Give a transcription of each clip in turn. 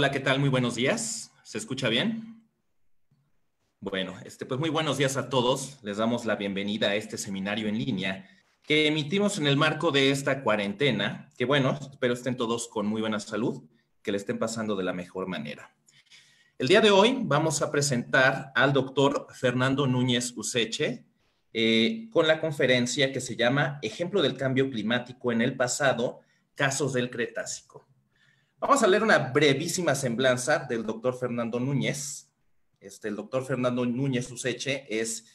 Hola, ¿qué tal? Muy buenos días. ¿Se escucha bien? Bueno, pues muy buenos días a todos. Les damos la bienvenida a este seminario en línea que emitimos en el marco de esta cuarentena, que bueno, espero estén todos con muy buena salud, que le estén pasando de la mejor manera. El día de hoy vamos a presentar al doctor Fernando Núñez Useche con la conferencia que se llama Ejemplo del cambio climático en el pasado, casos del Cretácico. Vamos a leer una brevísima semblanza del doctor Fernando Núñez. El doctor Fernando Núñez Useche es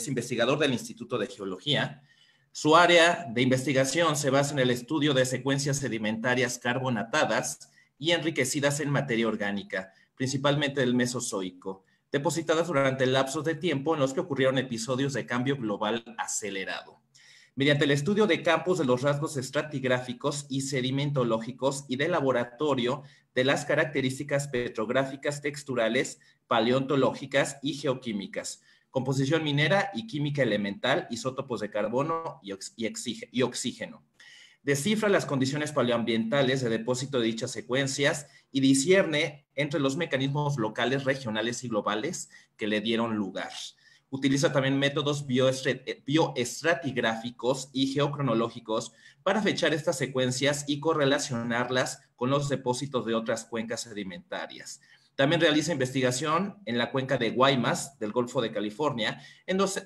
investigador del Instituto de Geología. Su área de investigación se basa en el estudio de secuencias sedimentarias carbonatadas y enriquecidas en materia orgánica, principalmente del Mesozoico, depositadas durante lapsos de tiempo en los que ocurrieron episodios de cambio global acelerado. Mediante el estudio de campos de los rasgos estratigráficos y sedimentológicos y de laboratorio de las características petrográficas texturales, paleontológicas y geoquímicas, composición minera y química elemental, isótopos de carbono y oxígeno. Descifra las condiciones paleoambientales de depósito de dichas secuencias y discierne entre los mecanismos locales, regionales y globales que le dieron lugar. Utiliza también métodos bioestratigráficos y geocronológicos para fechar estas secuencias y correlacionarlas con los depósitos de otras cuencas sedimentarias. También realiza investigación en la cuenca de Guaymas, del Golfo de California,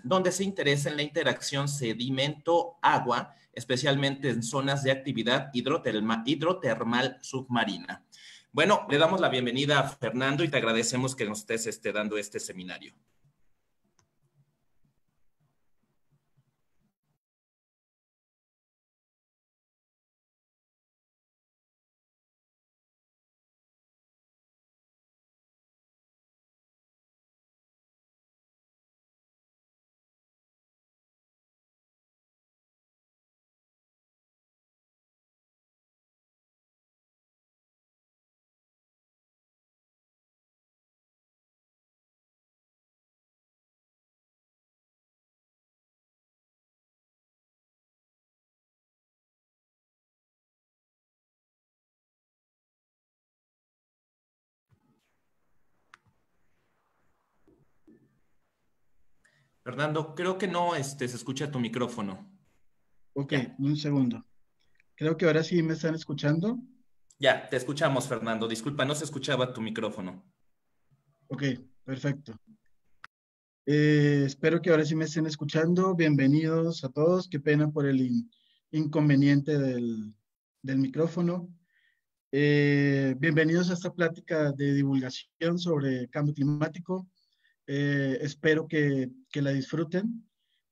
donde se interesa en la interacción sedimento-agua, especialmente en zonas de actividad hidrotermal submarina. Bueno, le damos la bienvenida a Fernando y te agradecemos que nos estés dando este seminario. Fernando, creo que no se escucha tu micrófono. Ok, Ya, un segundo. Creo que ahora sí me están escuchando. ya, te escuchamos, Fernando. Disculpa, no se escuchaba tu micrófono. Ok, perfecto. Espero que ahora sí me estén escuchando. Bienvenidos a todos. Qué pena por el inconveniente del micrófono. Bienvenidos a esta plática de divulgación sobre cambio climático. Espero que la disfruten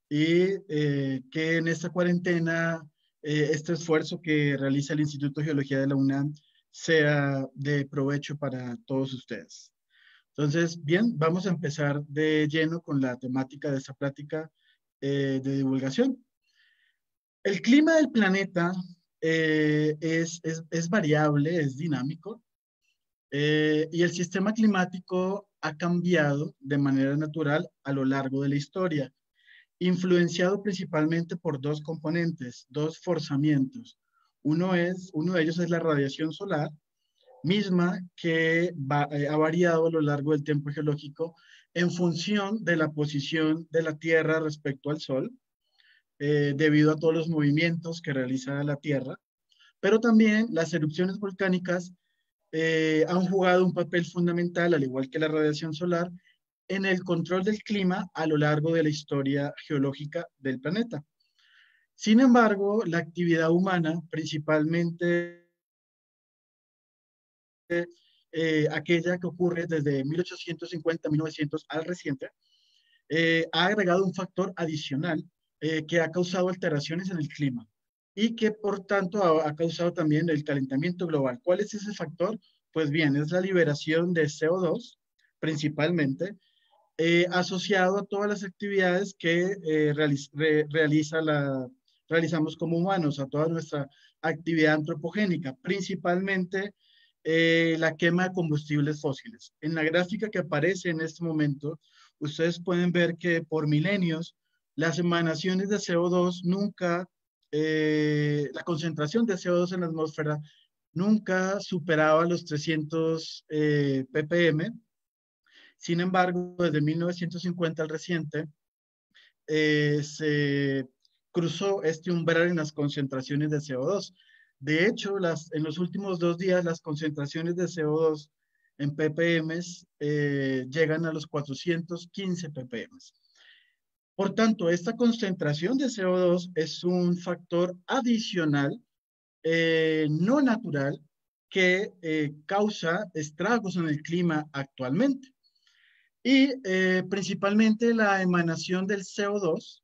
y que en esta cuarentena este esfuerzo que realiza el Instituto de Geología de la UNAM sea de provecho para todos ustedes. Entonces, bien, vamos a empezar de lleno con la temática de esta plática de divulgación. El clima del planeta es variable, es dinámico, y el sistema climático ha cambiado de manera natural a lo largo de la historia, influenciado principalmente por dos componentes, dos forzamientos. Uno de ellos es la radiación solar, misma que ha variado a lo largo del tiempo geológico en función de la posición de la Tierra respecto al Sol, debido a todos los movimientos que realiza la Tierra, pero también las erupciones volcánicas han jugado un papel fundamental, al igual que la radiación solar, en el control del clima a lo largo de la historia geológica del planeta. Sin embargo, la actividad humana, principalmente aquella que ocurre desde 1850 a 1900 al reciente, ha agregado un factor adicional que ha causado alteraciones en el clima y que por tanto ha causado también el calentamiento global. ¿Cuál es ese factor? Pues bien, es la liberación de CO2 principalmente, asociado a todas las actividades que realizamos como humanos, a toda nuestra actividad antropogénica, principalmente la quema de combustibles fósiles. En la gráfica que aparece en este momento, ustedes pueden ver que por milenios las emanaciones de CO2 nunca, la concentración de CO2 en la atmósfera nunca superaba los 300 ppm. Sin embargo, desde 1950 al reciente, se cruzó este umbral en las concentraciones de CO2. De hecho, en los últimos 2 días, las concentraciones de CO2 en ppm llegan a los 415 ppm. Por tanto, esta concentración de CO2 es un factor adicional, no natural, que causa estragos en el clima actualmente. Y principalmente la emanación del CO2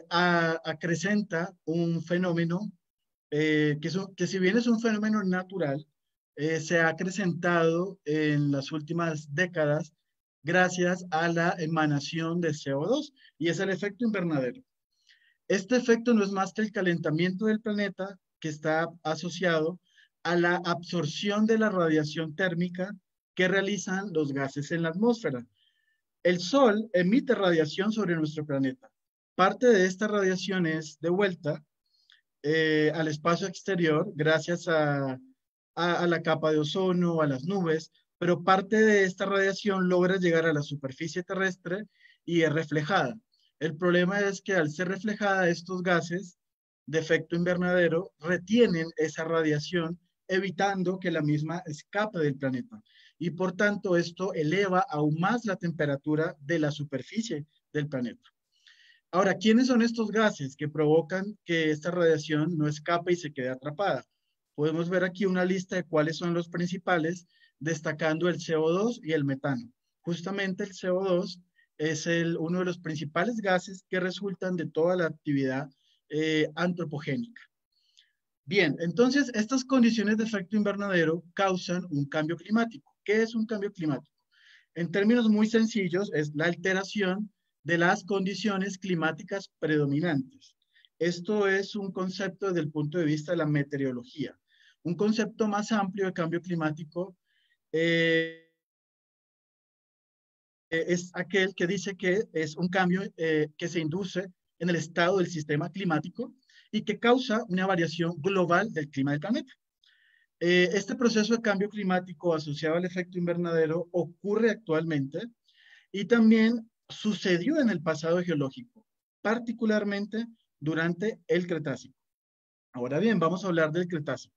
acrecenta un fenómeno que si bien es un fenómeno natural, se ha acrecentado en las últimas décadas gracias a la emanación de CO2 y es el efecto invernadero. Este efecto no es más que el calentamiento del planeta que está asociado a la absorción de la radiación térmica que realizan los gases en la atmósfera. El Sol emite radiación sobre nuestro planeta. Parte de esta radiación es devuelta al espacio exterior gracias a la capa de ozono, a las nubes, pero parte de esta radiación logra llegar a la superficie terrestre y es reflejada. El problema es que al ser reflejada, estos gases de efecto invernadero retienen esa radiación, evitando que la misma escape del planeta. Y por tanto, esto eleva aún más la temperatura de la superficie del planeta. Ahora, ¿quiénes son estos gases que provocan que esta radiación no escape y se quede atrapada? Podemos ver aquí una lista de cuáles son los principales, destacando el CO2 y el metano. Justamente el CO2 es uno de los principales gases que resultan de toda la actividad antropogénica. Bien, entonces estas condiciones de efecto invernadero causan un cambio climático. ¿Qué es un cambio climático? En términos muy sencillos, es la alteración de las condiciones climáticas predominantes. Esto es un concepto desde el punto de vista de la meteorología. Un concepto más amplio de cambio climático es aquel que dice que es un cambio que se induce en el estado del sistema climático y que causa una variación global del clima del planeta. Este proceso de cambio climático asociado al efecto invernadero ocurre actualmente y también sucedió en el pasado geológico, particularmente durante el Cretácico. Ahora bien, vamos a hablar del Cretácico.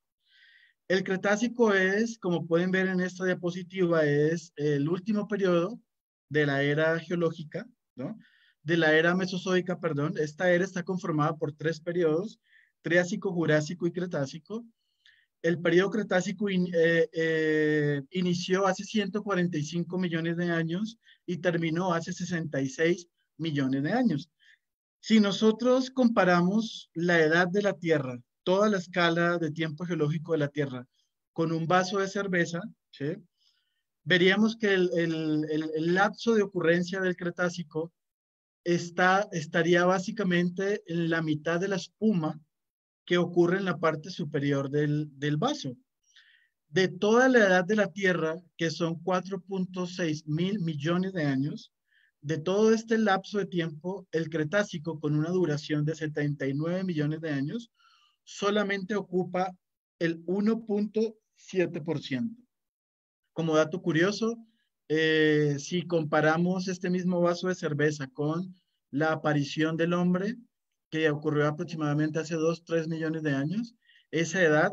El Cretácico es, como pueden ver en esta diapositiva, es el último periodo de la era geológica, ¿no? De la era mesozoica, perdón. Esta era está conformada por 3 periodos, Triásico, Jurásico y Cretácico. El periodo Cretácico inició hace 145 millones de años y terminó hace 66 millones de años. Si nosotros comparamos la edad de la Tierra, toda la escala de tiempo geológico de la Tierra, con un vaso de cerveza, ¿sí? Veríamos que el lapso de ocurrencia del Cretácico estaría básicamente en la mitad de la espuma que ocurre en la parte superior del vaso. De toda la edad de la Tierra, que son 4.6 mil millones de años, de todo este lapso de tiempo, el Cretácico, con una duración de 79 millones de años, solamente ocupa el 1.7%. Como dato curioso, si comparamos este mismo vaso de cerveza con la aparición del hombre, que ocurrió aproximadamente hace 2, 3 millones de años, esa edad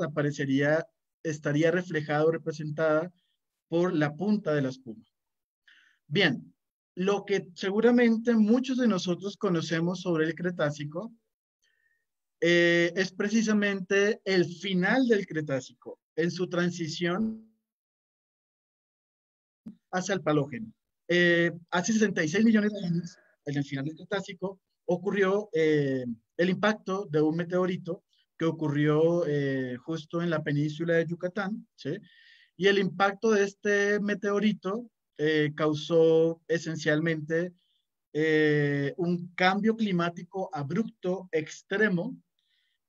estaría reflejada o representada por la punta de la espuma. Bien, lo que seguramente muchos de nosotros conocemos sobre el Cretácico es precisamente el final del Cretácico, en su transición hacia el Palógeno. Hace 66 millones de años, en el final del Cretácico, ocurrió el impacto de un meteorito que ocurrió justo en la península de Yucatán, ¿sí? Y el impacto de este meteorito causó esencialmente un cambio climático abrupto, extremo,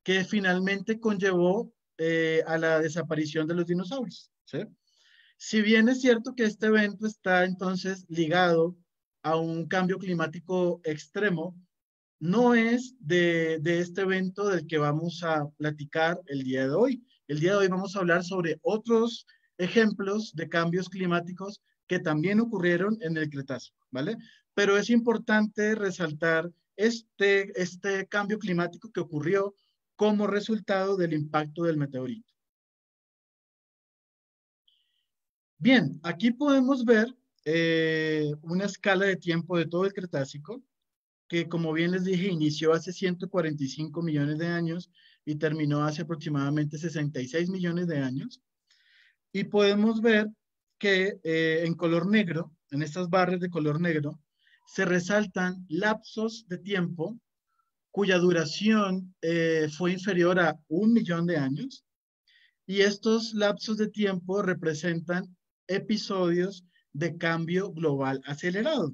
que finalmente conllevó a la desaparición de los dinosaurios, ¿sí? Si bien es cierto que este evento está entonces ligado a un cambio climático extremo, no es de este evento del que vamos a platicar el día de hoy. El día de hoy vamos a hablar sobre otros ejemplos de cambios climáticos que también ocurrieron en el Cretácico, ¿vale? Pero es importante resaltar este cambio climático que ocurrió como resultado del impacto del meteorito. Bien, aquí podemos ver una escala de tiempo de todo el Cretácico, que como bien les dije, inició hace 145 millones de años y terminó hace aproximadamente 66 millones de años. Y podemos ver que en color negro, en estas barras de color negro, se resaltan lapsos de tiempo cuya duración fue inferior a 1 millón de años. Y estos lapsos de tiempo representan episodios de cambio global acelerado.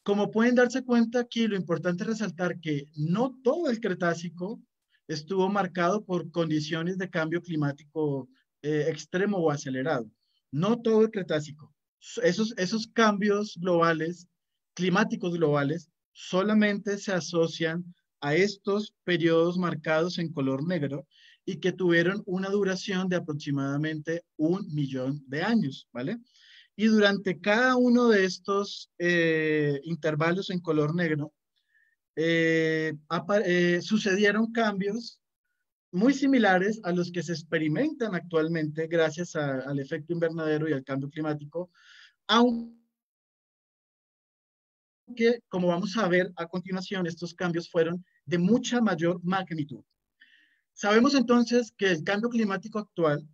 Como pueden darse cuenta aquí, lo importante es resaltar que no todo el Cretácico estuvo marcado por condiciones de cambio climático extremo o acelerado. No todo el Cretácico. Esos cambios globales, climáticos globales, solamente se asocian a estos periodos marcados en color negro y que tuvieron una duración de aproximadamente 1 millón de años, ¿vale? Y durante cada uno de estos intervalos en color negro, sucedieron cambios muy similares a los que se experimentan actualmente gracias al efecto invernadero y al cambio climático, aunque, como vamos a ver a continuación, estos cambios fueron de mucha mayor magnitud. Sabemos entonces que el cambio climático actual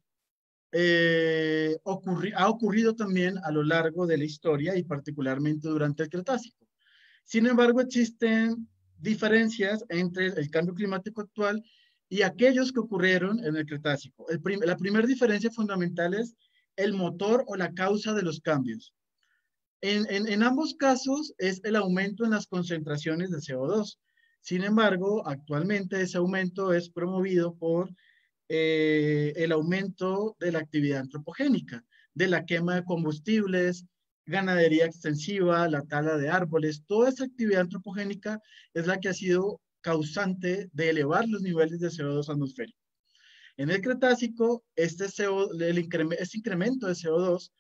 ha ocurrido también a lo largo de la historia y particularmente durante el Cretácico. Sin embargo, existen diferencias entre el cambio climático actual y aquellos que ocurrieron en el Cretácico. La primera diferencia fundamental es el motor o la causa de los cambios. En ambos casos es el aumento en las concentraciones de CO2. Sin embargo, actualmente ese aumento es promovido por el aumento de la actividad antropogénica, de la quema de combustibles, ganadería extensiva, la tala de árboles. Toda esa actividad antropogénica es la que ha sido causante de elevar los niveles de CO2 atmosférico. En el Cretácico, este incremento de CO2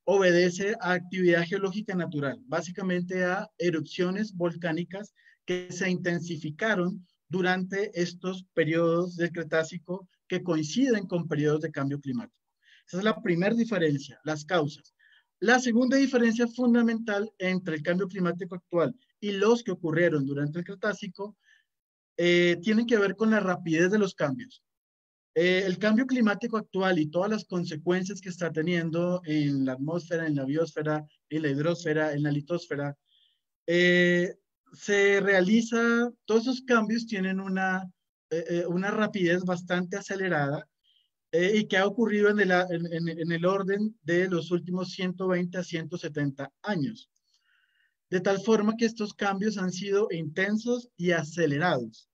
obedece a actividad geológica natural, básicamente a erupciones volcánicas que se intensificaron durante estos periodos del Cretácico que coinciden con periodos de cambio climático. Esa es la primera diferencia, las causas. La segunda diferencia fundamental entre el cambio climático actual y los que ocurrieron durante el Cretácico tienen que ver con la rapidez de los cambios. El cambio climático actual y todas las consecuencias que está teniendo en la atmósfera, en la biosfera, en la hidrosfera, en la litosfera, se realiza, todos esos cambios tienen una rapidez bastante acelerada y que ha ocurrido en el orden de los últimos 120 a 170 años. De tal forma que estos cambios han sido intensos y acelerados.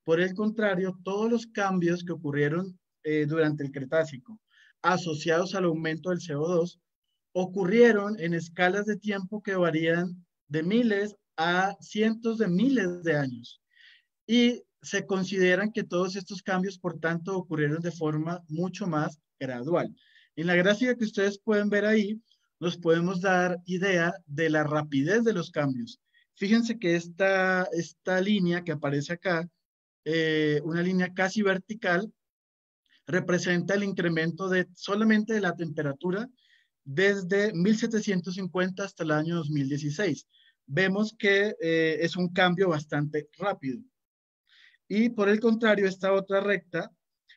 Por el contrario, todos los cambios que ocurrieron durante el Cretácico, asociados al aumento del CO2, ocurrieron en escalas de tiempo que varían de miles a cientos de miles de años. Y se consideran que todos estos cambios, por tanto, ocurrieron de forma mucho más gradual. En la gráfica que ustedes pueden ver ahí, nos podemos dar idea de la rapidez de los cambios. Fíjense que esta línea que aparece acá, una línea casi vertical, representa el incremento solamente de la temperatura desde 1750 hasta el año 2016. Vemos que es un cambio bastante rápido. Y por el contrario, esta otra recta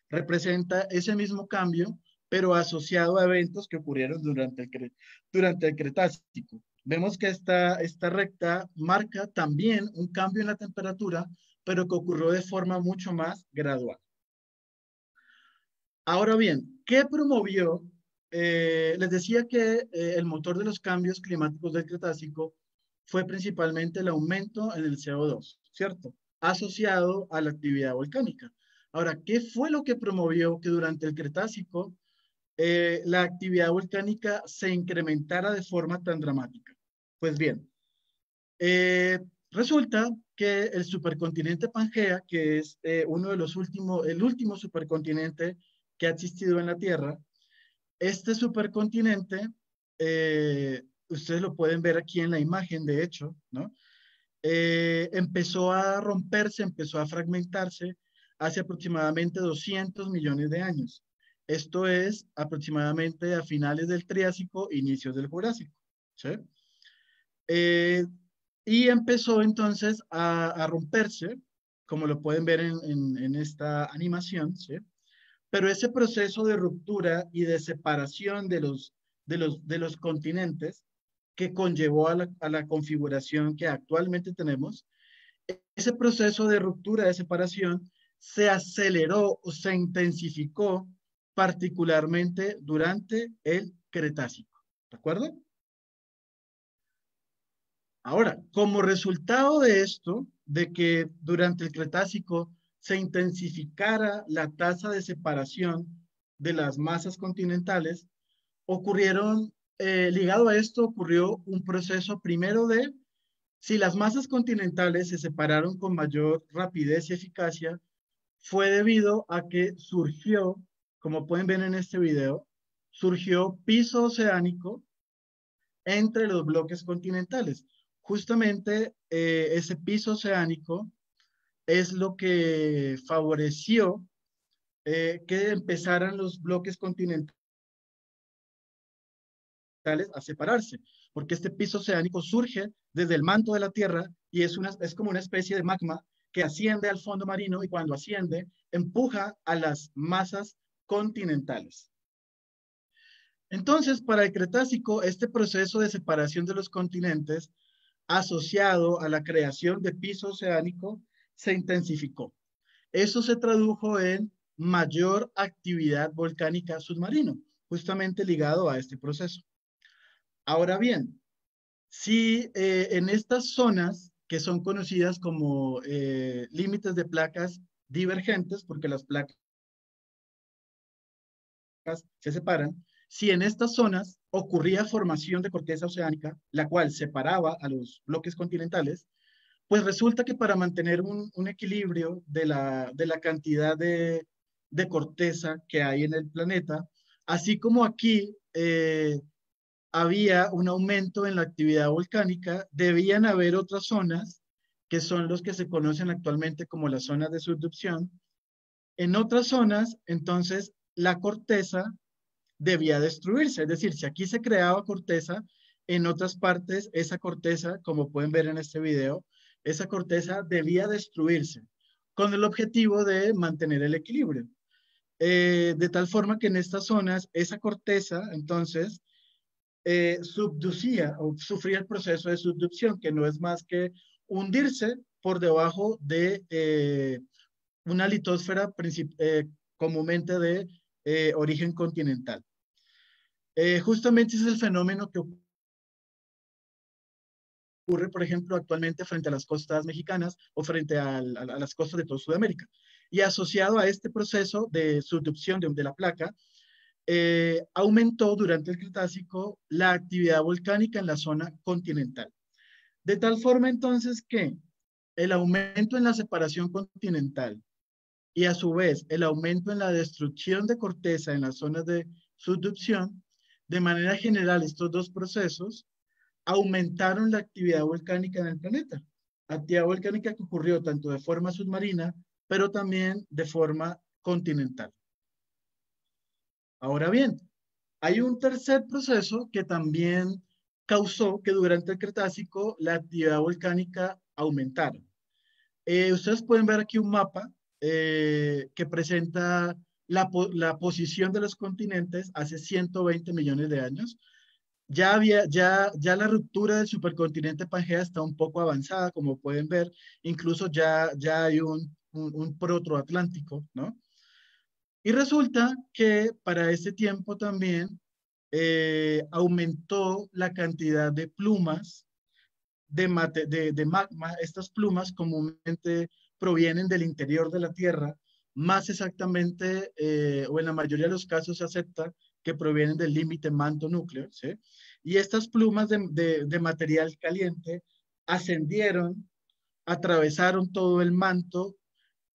representa ese mismo cambio, pero asociado a eventos que ocurrieron durante el Cretácico. Vemos que esta recta marca también un cambio en la temperatura, pero que ocurrió de forma mucho más gradual. Ahora bien, ¿qué promovió? Les decía que el motor de los cambios climáticos del Cretácico fue principalmente el aumento en el CO2, ¿cierto? Asociado a la actividad volcánica. Ahora, ¿qué fue lo que promovió que durante el Cretácico la actividad volcánica se incrementara de forma tan dramática? Pues bien, resulta que el supercontinente Pangea, que es el último supercontinente que ha existido en la Tierra. Este supercontinente, ustedes lo pueden ver aquí en la imagen, de hecho, ¿no? Empezó a romperse, empezó a fragmentarse hace aproximadamente 200 millones de años. Esto es aproximadamente a finales del Triásico, inicios del Jurásico, ¿sí? Eh, y empezó entonces a romperse, como lo pueden ver en esta animación, ¿sí? Pero ese proceso de ruptura y de separación de los continentes que conllevó a la configuración que actualmente tenemos, ese proceso de ruptura, de separación, se aceleró o se intensificó particularmente durante el Cretácico. ¿De acuerdo? Ahora, como resultado de esto, de que durante el Cretácico se intensificara la tasa de separación de las masas continentales, ligado a esto ocurrió un proceso primero de, si las masas continentales se separaron con mayor rapidez y eficacia, fue debido a que surgió, como pueden ver en este video, surgió piso oceánico entre los bloques continentales. Justamente ese piso oceánico es lo que favoreció que empezaran los bloques continentales a separarse, porque este piso oceánico surge desde el manto de la Tierra y es como una especie de magma que asciende al fondo marino y cuando asciende empuja a las masas continentales. Entonces, para el Cretácico, este proceso de separación de los continentes asociado a la creación de piso oceánico se intensificó. Eso se tradujo en mayor actividad volcánica submarina, justamente ligado a este proceso. Ahora bien, si en estas zonas que son conocidas como límites de placas divergentes, porque las placas se separan, si en estas zonas ocurría formación de corteza oceánica, la cual separaba a los bloques continentales, pues resulta que para mantener un equilibrio de la cantidad de corteza que hay en el planeta, así como aquí había un aumento en la actividad volcánica, debían haber otras zonas que son los que se conocen actualmente como las zonas de subducción. En otras zonas, entonces, la corteza debía destruirse. Es decir, si aquí se creaba corteza, en otras partes esa corteza, como pueden ver en este video, esa corteza debía destruirse con el objetivo de mantener el equilibrio. De tal forma que en estas zonas esa corteza entonces subducía o sufría el proceso de subducción, que no es más que hundirse por debajo de una litosfera comúnmente de origen continental. Justamente ese es el fenómeno que ocurre, por ejemplo, actualmente frente a las costas mexicanas o frente a las costas de toda Sudamérica. Y asociado a este proceso de subducción de la placa, aumentó durante el Cretácico la actividad volcánica en la zona continental. De tal forma entonces que el aumento en la separación continental y a su vez el aumento en la destrucción de corteza en las zonas de subducción, de manera general estos dos procesos aumentaron la actividad volcánica en el planeta. Actividad volcánica que ocurrió tanto de forma submarina, pero también de forma continental. Ahora bien, hay un tercer proceso que también causó que durante el Cretácico la actividad volcánica aumentara. Ustedes pueden ver aquí un mapa que presenta la posición de los continentes hace 120 millones de años. Ya la ruptura del supercontinente Pangea está un poco avanzada, como pueden ver. Incluso ya hay un protoatlántico, ¿no? Y resulta que para ese tiempo también aumentó la cantidad de plumas de magma. Estas plumas comúnmente provienen del interior de la Tierra, más exactamente, o en la mayoría de los casos se acepta que provienen del límite manto-núcleo, ¿sí? Y estas plumas de material caliente ascendieron, atravesaron todo el manto,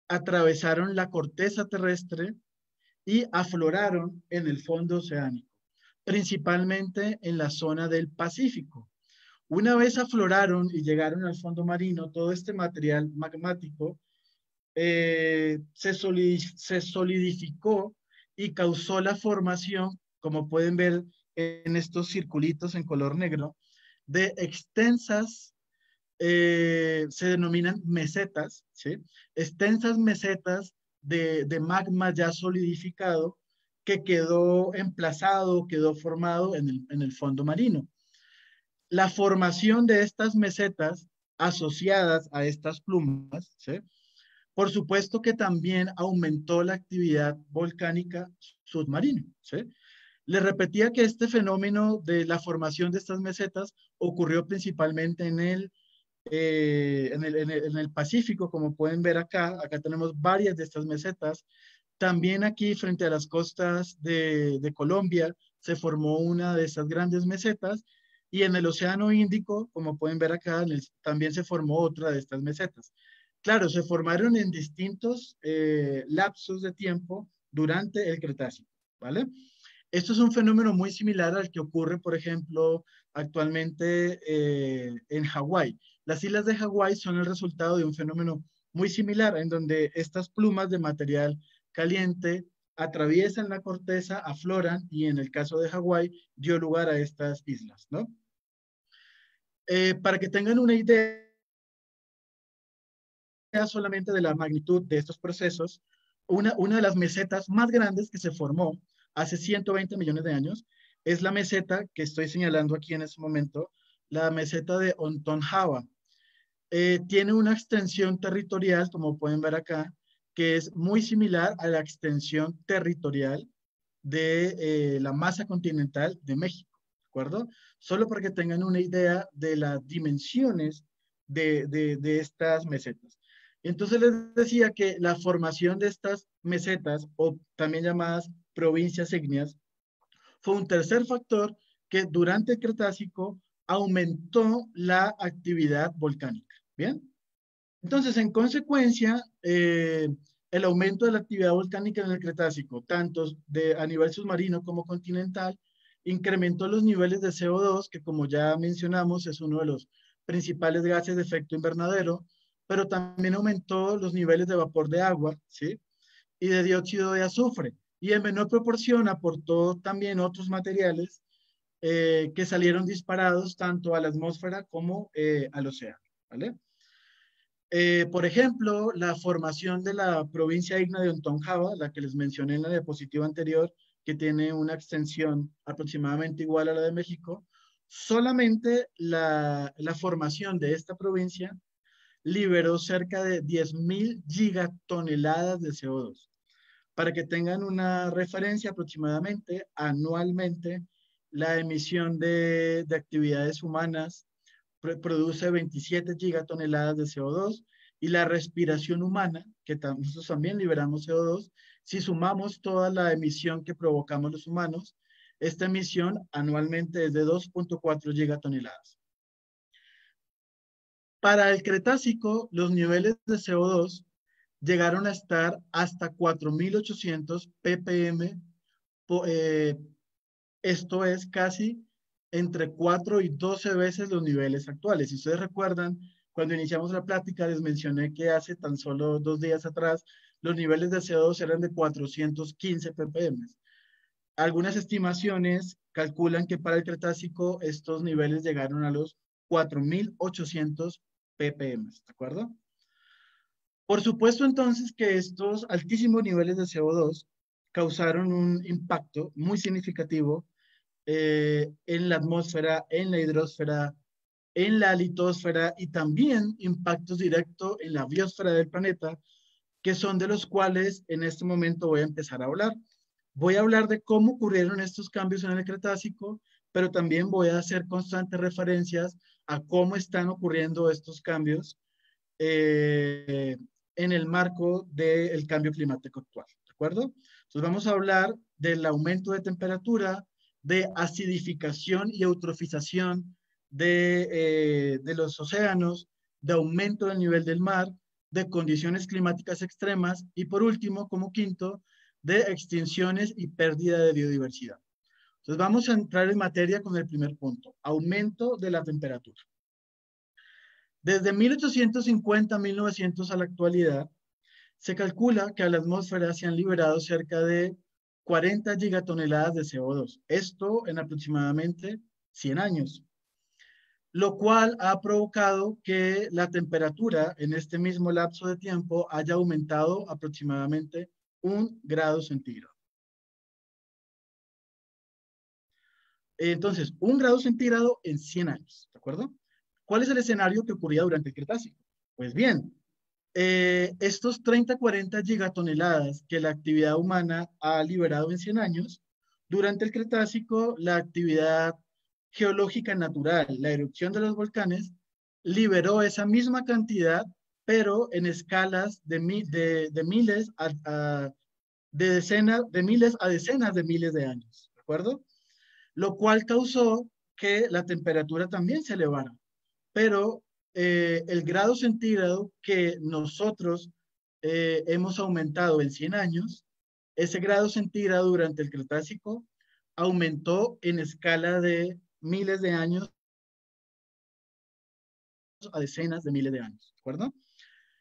atravesaron la corteza terrestre y afloraron en el fondo oceánico, principalmente en la zona del Pacífico. Una vez afloraron y llegaron al fondo marino, todo este material magmático se solidificó y causó la formación, como pueden ver en estos circulitos en color negro, de extensas, se denominan mesetas, ¿sí? Extensas mesetas de magma ya solidificado que quedó emplazado, quedó formado en el fondo marino. La formación de estas mesetas asociadas a estas plumas, ¿sí? Por supuesto que también aumentó la actividad volcánica submarina, ¿sí? Le repetía que este fenómeno de la formación de estas mesetas ocurrió principalmente en el Pacífico, como pueden ver acá. Acá tenemos varias de estas mesetas. También aquí, frente a las costas de Colombia, se formó una de estas grandes mesetas. Y en el Océano Índico, como pueden ver acá, también se formó otra de estas mesetas. Claro, se formaron en distintos lapsos de tiempo durante el Cretácico, ¿vale? Esto es un fenómeno muy similar al que ocurre, por ejemplo, actualmente en Hawái. Las islas de Hawái son el resultado de un fenómeno muy similar, en donde estas plumas de material caliente atraviesan la corteza, afloran, y en el caso de Hawái dio lugar a estas islas, ¿no? Para que tengan una idea solamente de la magnitud de estos procesos, una de las mesetas más grandes que se formó hace 120 millones de años es la meseta que estoy señalando aquí en este momento, la meseta de Ontonjawa. Tiene una extensión territorial, como pueden ver acá, que es muy similar a la extensión territorial de la masa continental de México, ¿de acuerdo? Solo para que tengan una idea de las dimensiones de estas mesetas. Entonces les decía que la formación de estas mesetas, o también llamadas provincias ígneas, fue un tercer factor que durante el Cretácico aumentó la actividad volcánica. ¿Bien? Entonces, en consecuencia, el aumento de la actividad volcánica en el Cretácico, tanto a nivel submarino como continental, incrementó los niveles de CO2, que como ya mencionamos es uno de los principales gases de efecto invernadero, pero también aumentó los niveles de vapor de agua, ¿sí? Y de dióxido de azufre. Y en menor proporción aportó también otros materiales que salieron disparados tanto a la atmósfera como al océano, ¿vale? Por ejemplo, la formación de la provincia ígnea de Ontonjawa, la que les mencioné en la diapositiva anterior, que tiene una extensión aproximadamente igual a la de México, solamente la formación de esta provincia liberó cerca de 10.000 gigatoneladas de CO2. Para que tengan una referencia, aproximadamente anualmente la emisión de actividades humanas produce 27 gigatoneladas de CO2, y la respiración humana, que nosotros también liberamos CO2, si sumamos toda la emisión que provocamos los humanos, esta emisión anualmente es de 2.4 gigatoneladas. Para el Cretácico, los niveles de CO2 llegaron a estar hasta 4.800 ppm, esto es casi entre 4 y 12 veces los niveles actuales. Si ustedes recuerdan, cuando iniciamos la plática les mencioné que hace tan solo 2 días atrás los niveles de CO2 eran de 415 ppm. Algunas estimaciones calculan que para el Cretácico estos niveles llegaron a los 4.800 ppm, ¿de acuerdo? Por supuesto, entonces, que estos altísimos niveles de CO2 causaron un impacto muy significativo en la atmósfera, en la hidrosfera, en la litosfera, y también impactos directos en la biosfera del planeta, que son de los cuales en este momento voy a empezar a hablar. Voy a hablar de cómo ocurrieron estos cambios en el Cretácico, pero también voy a hacer constantes referencias a cómo están ocurriendo estos cambios eh, en el marco del cambio climático actual, ¿de acuerdo? Entonces vamos a hablar del aumento de temperatura, de acidificación y eutrofización de los océanos, de aumento del nivel del mar, de condiciones climáticas extremas, y por último, como quinto, de extinciones y pérdida de biodiversidad. Entonces vamos a entrar en materia con el primer punto, aumento de la temperatura. Desde 1850 a 1900 a la actualidad, se calcula que a la atmósfera se han liberado cerca de 40 gigatoneladas de CO2. Esto en aproximadamente 100 años, lo cual ha provocado que la temperatura en este mismo lapso de tiempo haya aumentado aproximadamente 1 grado centígrado. Entonces, 1 grado centígrado en 100 años, ¿de acuerdo? ¿Cuál es el escenario que ocurría durante el Cretácico? Pues bien, estos 30-40 gigatoneladas que la actividad humana ha liberado en 100 años, durante el Cretácico, la actividad geológica natural, la erupción de los volcanes, liberó esa misma cantidad, pero en escalas de miles de decenas de miles a decenas de miles de años, ¿de acuerdo? Lo cual causó que la temperatura también se elevara, pero el grado centígrado que nosotros hemos aumentado en 100 años, ese grado centígrado durante el Cretácico aumentó en escala de miles de años a decenas de miles de años, ¿de acuerdo?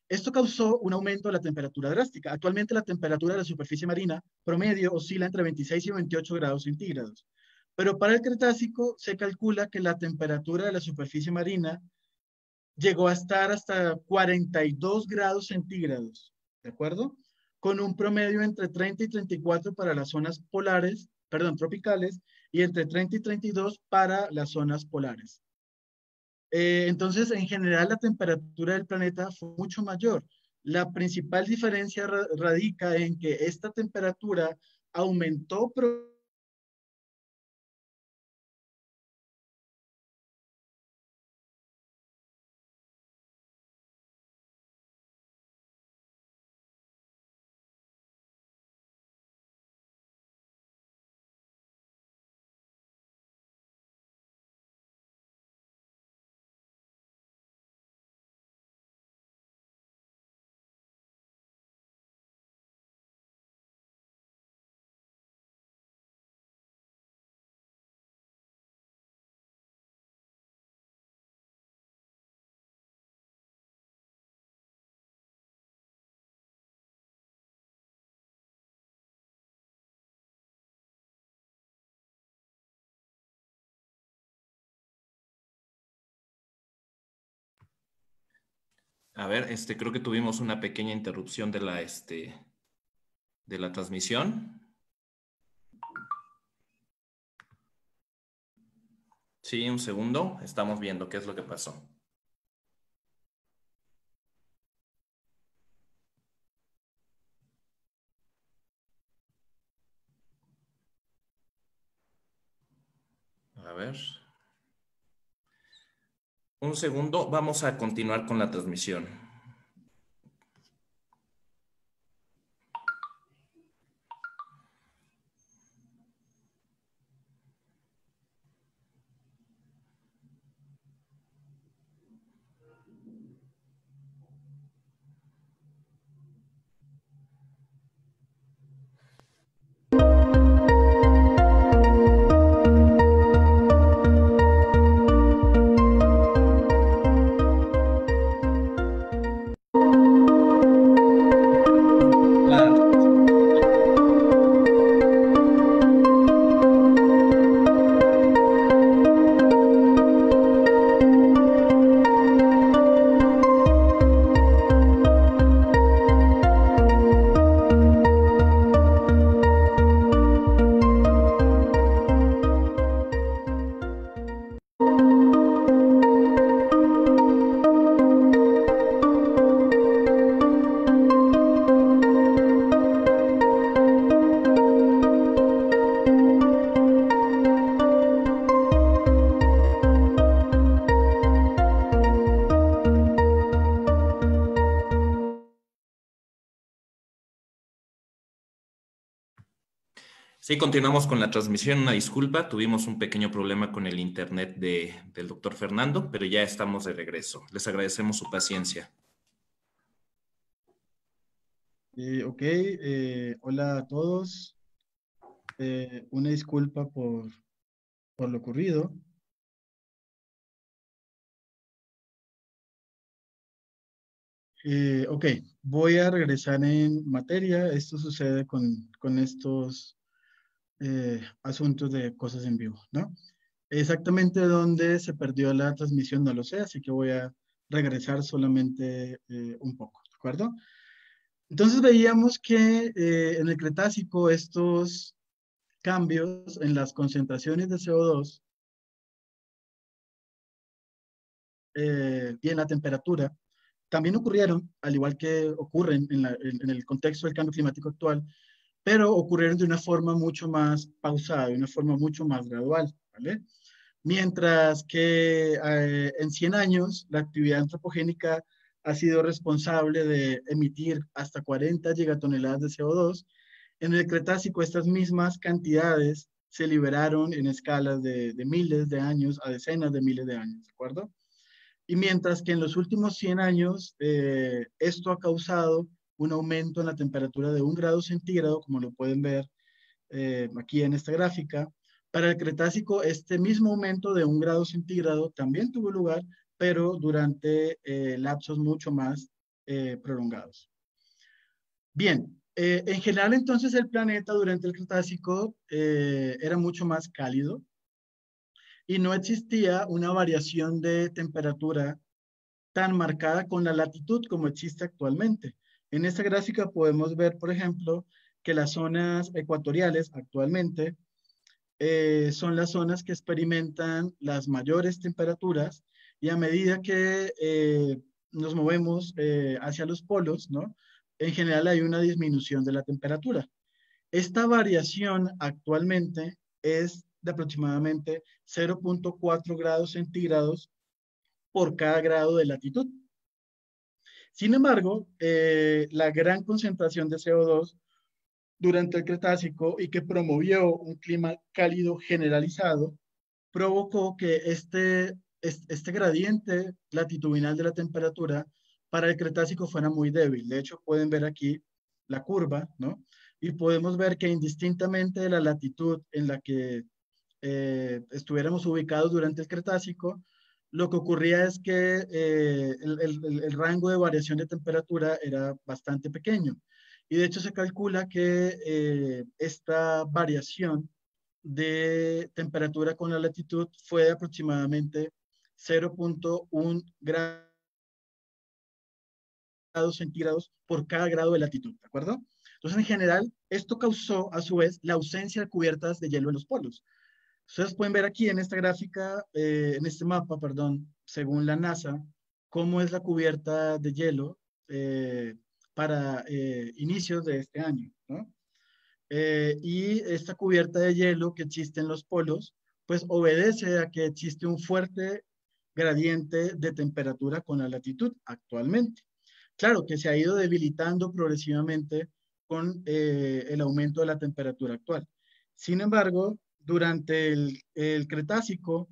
Esto causó un aumento de la temperatura drástica. Actualmente la temperatura de la superficie marina promedio oscila entre 26 y 28 grados centígrados. Pero para el Cretácico se calcula que la temperatura de la superficie marina llegó a estar hasta 42 grados centígrados, ¿de acuerdo? Con un promedio entre 30 y 34 para las zonas polares, perdón, tropicales, y entre 30 y 32 para las zonas polares. Entonces, en general, la temperatura del planeta fue mucho mayor. La principal diferencia radica en que esta temperatura aumentó A ver, creo que tuvimos una pequeña interrupción de la transmisión. Sí, un segundo. Estamos viendo qué es lo que pasó. A ver. Un segundo. Vamos a continuar con la transmisión. Sí, continuamos con la transmisión. Una disculpa, tuvimos un pequeño problema con el internet del doctor Fernando, pero ya estamos de regreso. Les agradecemos su paciencia. Ok, hola a todos. Una disculpa por lo ocurrido. Ok, voy a regresar en materia. Esto sucede con estos asuntos de cosas en vivo, ¿no? Exactamente dónde se perdió la transmisión no lo sé, así que voy a regresar solamente un poco, ¿de acuerdo? Entonces veíamos que en el Cretácico estos cambios en las concentraciones de CO2 y en la temperatura también ocurrieron, al igual que ocurren en el contexto del cambio climático actual, pero ocurrieron de una forma mucho más pausada, de una forma mucho más gradual, ¿vale? Mientras que en 100 años la actividad antropogénica ha sido responsable de emitir hasta 40 gigatoneladas de CO2, en el Cretácico estas mismas cantidades se liberaron en escalas de miles de años a decenas de miles de años, ¿de acuerdo? Y mientras que en los últimos 100 años esto ha causado un aumento en la temperatura de 1 grado centígrado, como lo pueden ver aquí en esta gráfica, para el Cretácico este mismo aumento de 1 grado centígrado también tuvo lugar, pero durante lapsos mucho más prolongados. Bien, en general entonces el planeta durante el Cretácico era mucho más cálido y no existía una variación de temperatura tan marcada con la latitud como existe actualmente. En esta gráfica podemos ver, por ejemplo, que las zonas ecuatoriales actualmente son las zonas que experimentan las mayores temperaturas y a medida que nos movemos hacia los polos, ¿no? En general hay una disminución de la temperatura. Esta variación actualmente es de aproximadamente 0,4 grados centígrados por cada grado de latitud. Sin embargo, la gran concentración de CO2 durante el Cretácico y que promovió un clima cálido generalizado, provocó que este gradiente latitudinal de la temperatura para el Cretácico fuera muy débil. De hecho, pueden ver aquí la curva, ¿no? Y podemos ver que indistintamente de la latitud en la que estuviéramos ubicados durante el Cretácico, lo que ocurría es que el rango de variación de temperatura era bastante pequeño. Y de hecho se calcula que esta variación de temperatura con la latitud fue de aproximadamente 0,1 grados centígrados por cada grado de latitud, ¿de acuerdo? Entonces, en general, esto causó a su vez la ausencia de cubiertas de hielo en los polos. Ustedes pueden ver aquí en esta gráfica, en este mapa, perdón, según la NASA, cómo es la cubierta de hielo para inicios de este año, ¿no? Y esta cubierta de hielo que existe en los polos, pues obedece a que existe un fuerte gradiente de temperatura con la latitud actualmente. Claro que se ha ido debilitando progresivamente con el aumento de la temperatura actual. Sin embargo, durante el Cretácico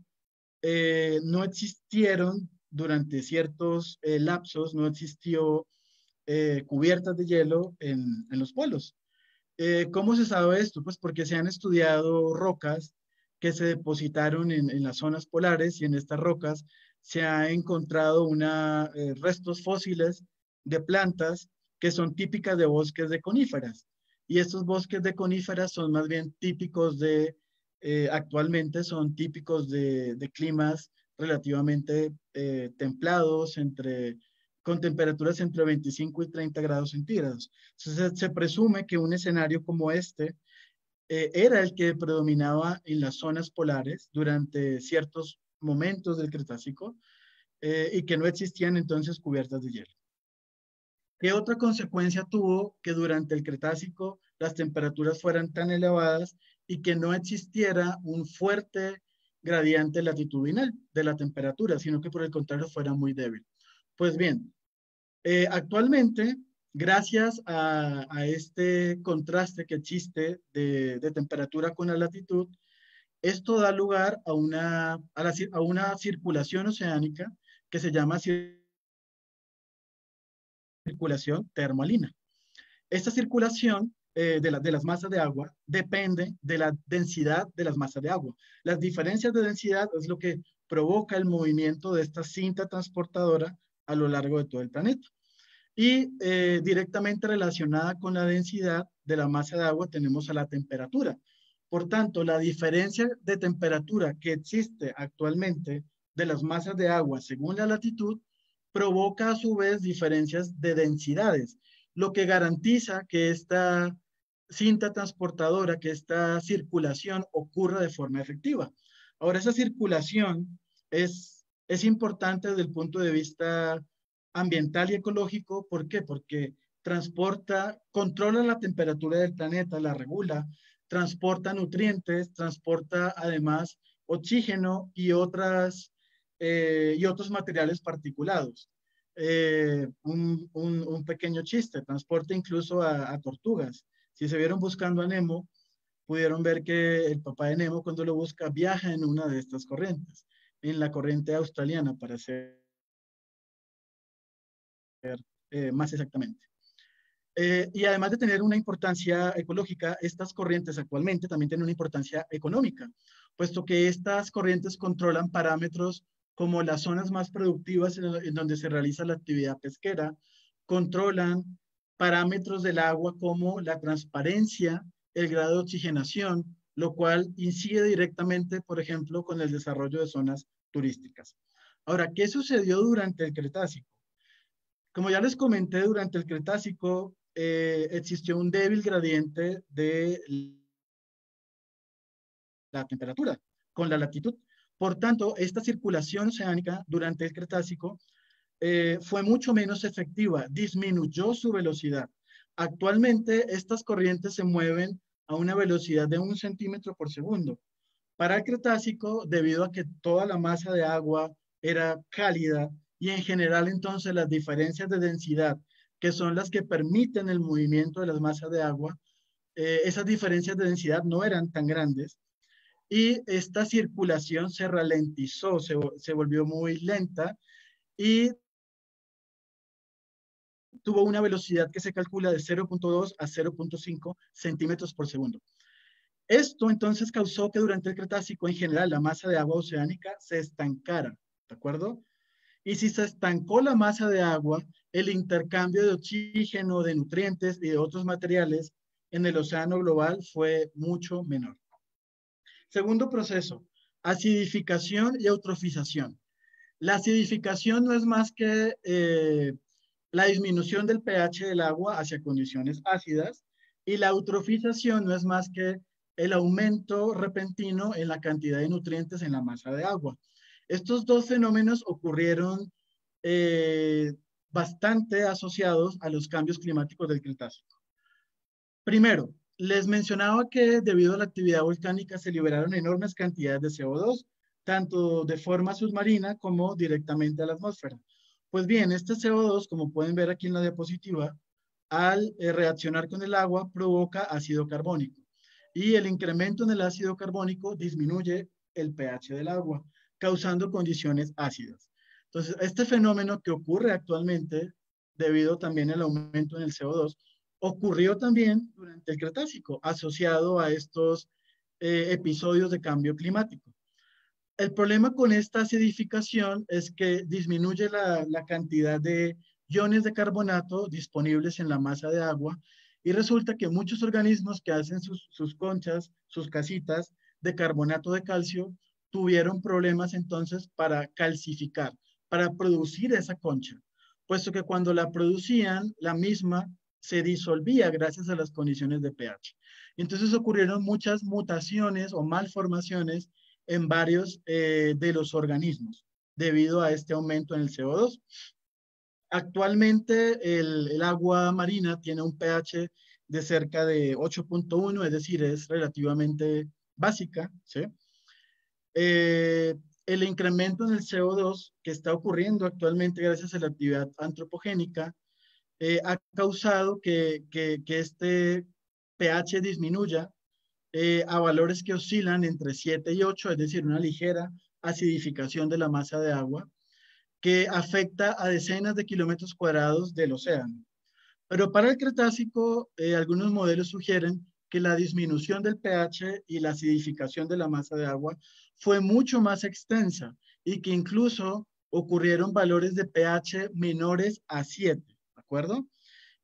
no existieron, durante ciertos lapsos, no existió cubiertas de hielo en los polos. ¿Cómo se sabe esto? Pues porque se han estudiado rocas que se depositaron en las zonas polares y en estas rocas se ha encontrado restos fósiles de plantas que son típicas de bosques de coníferas. Y estos bosques de coníferas son más bien típicos actualmente son típicos de climas relativamente templados, con temperaturas entre 25 y 30 grados centígrados. Entonces, se presume que un escenario como este era el que predominaba en las zonas polares durante ciertos momentos del Cretácico y que no existían entonces cubiertas de hielo. ¿Qué otra consecuencia tuvo que durante el Cretácico las temperaturas fueran tan elevadas y que no existiera un fuerte gradiente latitudinal de la temperatura, sino que por el contrario fuera muy débil? Pues bien, actualmente, gracias a este contraste que existe de temperatura con la latitud, esto da lugar a una circulación oceánica que se llama circulación termoalina. Esta circulación de las masas de agua depende de la densidad de las masas de agua. Las diferencias de densidad es lo que provoca el movimiento de esta cinta transportadora a lo largo de todo el planeta. Y directamente relacionada con la densidad de la masa de agua tenemos a la temperatura. Por tanto, la diferencia de temperatura que existe actualmente de las masas de agua según la latitud provoca a su vez diferencias de densidades, lo que garantiza que esta cinta transportadora, que esta circulación ocurra de forma efectiva. Ahora, esa circulación es importante desde el punto de vista ambiental y ecológico. ¿Por qué? Porque transporta, controla la temperatura del planeta, la regula, transporta nutrientes, transporta además oxígeno y otros materiales particulados. Un pequeño chiste, transporta incluso a tortugas. Si se vieron buscando a Nemo, pudieron ver que el papá de Nemo, cuando lo busca, viaja en una de estas corrientes, en la corriente australiana, para ser más exactamente. Y además de tener una importancia ecológica, estas corrientes actualmente también tienen una importancia económica, puesto que estas corrientes controlan parámetros como las zonas más productivas en donde se realiza la actividad pesquera, controlan parámetros del agua como la transparencia, el grado de oxigenación, lo cual incide directamente, por ejemplo, con el desarrollo de zonas turísticas. Ahora, ¿qué sucedió durante el Cretácico? Como ya les comenté, durante el Cretácico existió un débil gradiente de la temperatura con la latitud. Por tanto, esta circulación oceánica durante el Cretácico fue mucho menos efectiva, disminuyó su velocidad. Actualmente, estas corrientes se mueven a una velocidad de 1 centímetro por segundo. Para el Cretácico, debido a que toda la masa de agua era cálida y en general entonces las diferencias de densidad, que son las que permiten el movimiento de las masas de agua, esas diferencias de densidad no eran tan grandes y esta circulación se ralentizó, se volvió muy lenta y tuvo una velocidad que se calcula de 0.2 a 0.5 centímetros por segundo. Esto entonces causó que durante el Cretácico en general la masa de agua oceánica se estancara, ¿de acuerdo? Y si se estancó la masa de agua, el intercambio de oxígeno, de nutrientes y de otros materiales en el océano global fue mucho menor. Segundo proceso, acidificación y eutrofización. La acidificación no es más que la disminución del pH del agua hacia condiciones ácidas y la eutrofización no es más que el aumento repentino en la cantidad de nutrientes en la masa de agua. Estos dos fenómenos ocurrieron bastante asociados a los cambios climáticos del Cretácico. Primero, les mencionaba que debido a la actividad volcánica se liberaron enormes cantidades de CO2, tanto de forma submarina como directamente a la atmósfera. Pues bien, este CO2, como pueden ver aquí en la diapositiva, al reaccionar con el agua provoca ácido carbónico. Y el incremento en el ácido carbónico disminuye el pH del agua, causando condiciones ácidas. Entonces, este fenómeno que ocurre actualmente, debido también al aumento en el CO2, ocurrió también durante el Cretácico, asociado a estos episodios de cambio climático. El problema con esta acidificación es que disminuye la cantidad de iones de carbonato disponibles en la masa de agua y resulta que muchos organismos que hacen sus conchas, sus casitas de carbonato de calcio, tuvieron problemas entonces para calcificar, para producir esa concha, puesto que cuando la producían, la misma se disolvía gracias a las condiciones de pH. Entonces ocurrieron muchas mutaciones o malformaciones en varios de los organismos debido a este aumento en el CO2. Actualmente el agua marina tiene un pH de cerca de 8.1, es decir, es relativamente básica, ¿sí? El incremento en el CO2 que está ocurriendo actualmente gracias a la actividad antropogénica ha causado que este pH disminuya a valores que oscilan entre 7 y 8, es decir, una ligera acidificación de la masa de agua que afecta a decenas de kilómetros cuadrados del océano. Pero para el Cretácico, algunos modelos sugieren que la disminución del pH y la acidificación de la masa de agua fue mucho más extensa y que incluso ocurrieron valores de pH menores a 7, ¿de acuerdo?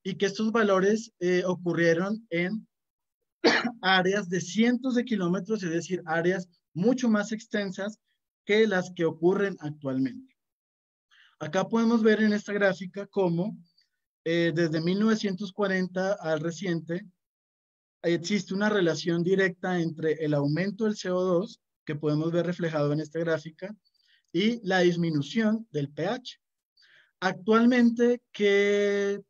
Y que estos valores ocurrieron en áreas de cientos de kilómetros, es decir, áreas mucho más extensas que las que ocurren actualmente. Acá podemos ver en esta gráfica cómo desde 1940 al reciente existe una relación directa entre el aumento del CO2, que podemos ver reflejado en esta gráfica, y la disminución del pH. Actualmente, ¿qué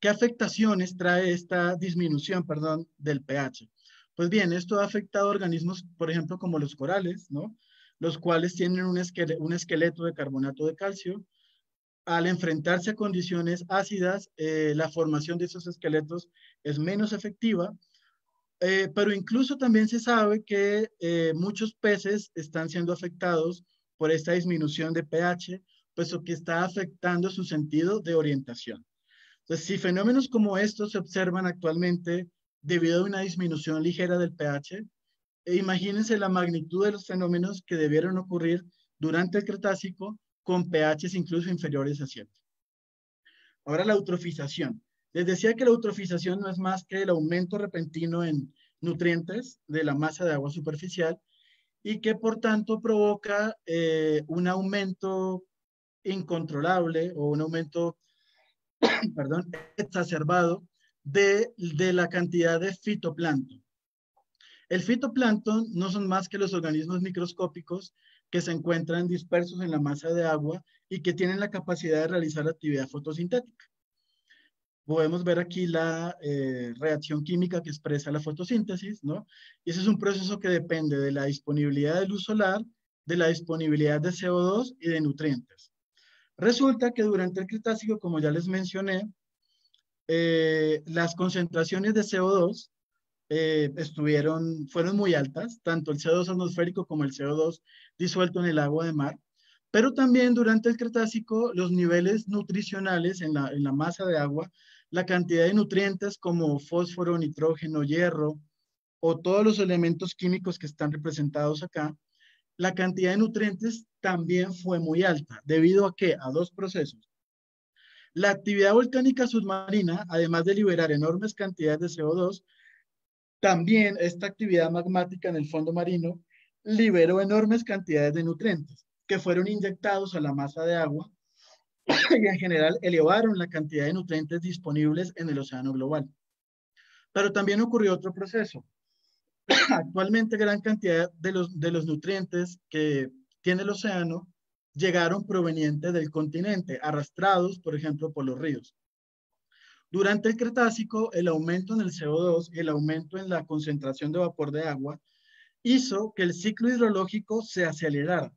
afectaciones trae esta disminución, perdón, del pH? Pues bien, esto ha afectado a organismos, por ejemplo, como los corales, ¿no? Los cuales tienen un esqueleto de carbonato de calcio. Al enfrentarse a condiciones ácidas, la formación de esos esqueletos es menos efectiva, pero incluso también se sabe que muchos peces están siendo afectados por esta disminución de pH, puesto que está afectando su sentido de orientación. Entonces, si fenómenos como estos se observan actualmente debido a una disminución ligera del pH, imagínense la magnitud de los fenómenos que debieron ocurrir durante el Cretácico con pHs incluso inferiores a 7. Ahora la eutrofización. Les decía que la eutrofización no es más que el aumento repentino en nutrientes de la masa de agua superficial y que por tanto provoca un aumento incontrolable o un aumento, perdón, exacerbado de la cantidad de fitoplancton. El fitoplancton no son más que los organismos microscópicos que se encuentran dispersos en la masa de agua y que tienen la capacidad de realizar actividad fotosintética. Podemos ver aquí la reacción química que expresa la fotosíntesis, ¿no? Y ese es un proceso que depende de la disponibilidad de luz solar, de la disponibilidad de CO2 y de nutrientes. Resulta que durante el Cretácico, como ya les mencioné, las concentraciones de CO2 fueron muy altas, tanto el CO2 atmosférico como el CO2 disuelto en el agua de mar, pero también durante el Cretácico los niveles nutricionales en la masa de agua, la cantidad de nutrientes como fósforo, nitrógeno, hierro o todos los elementos químicos que están representados acá, la cantidad de nutrientes también fue muy alta. ¿Debido a qué? A dos procesos. La actividad volcánica submarina, además de liberar enormes cantidades de CO2, también esta actividad magmática en el fondo marino liberó enormes cantidades de nutrientes que fueron inyectados a la masa de agua y en general elevaron la cantidad de nutrientes disponibles en el océano global. Pero también ocurrió otro proceso. Actualmente gran cantidad de los nutrientes que tiene el océano llegaron provenientes del continente, arrastrados, por ejemplo, por los ríos. Durante el Cretácico, el aumento en el CO2 y el aumento en la concentración de vapor de agua hizo que el ciclo hidrológico se acelerara.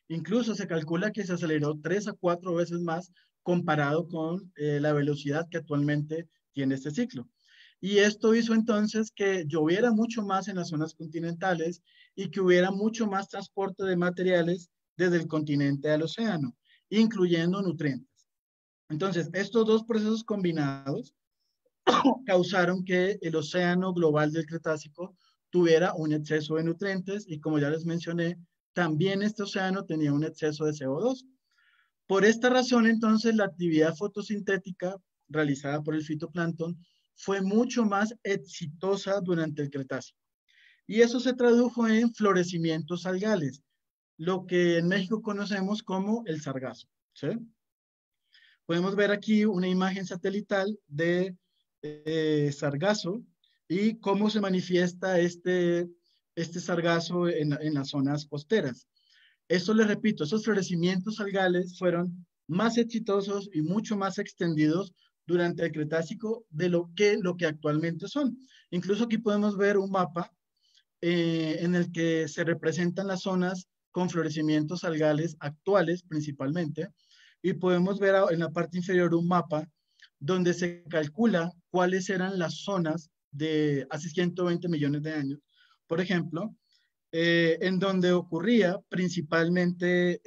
Incluso se calcula que se aceleró 3 a 4 veces más comparado con la velocidad que actualmente tiene este ciclo. Y esto hizo entonces que lloviera mucho más en las zonas continentales y que hubiera mucho más transporte de materiales desde el continente al océano, incluyendo nutrientes. Entonces, estos dos procesos combinados causaron que el océano global del Cretácico tuviera un exceso de nutrientes y como ya les mencioné, también este océano tenía un exceso de CO2. Por esta razón, entonces, la actividad fotosintética realizada por el fitoplancton fue mucho más exitosa durante el Cretácico. Y eso se tradujo en florecimientos algales, lo que en México conocemos como el sargazo. ¿Sí? Podemos ver aquí una imagen satelital de sargazo y cómo se manifiesta este sargazo en las zonas costeras. Esto les repito, esos florecimientos algales fueron más exitosos y mucho más extendidos durante el Cretácico de lo que actualmente son. Incluso aquí podemos ver un mapa en el que se representan las zonas con florecimientos algales actuales principalmente, y podemos ver en la parte inferior un mapa donde se calcula cuáles eran las zonas de hace 120 millones de años, por ejemplo, en donde ocurría principalmente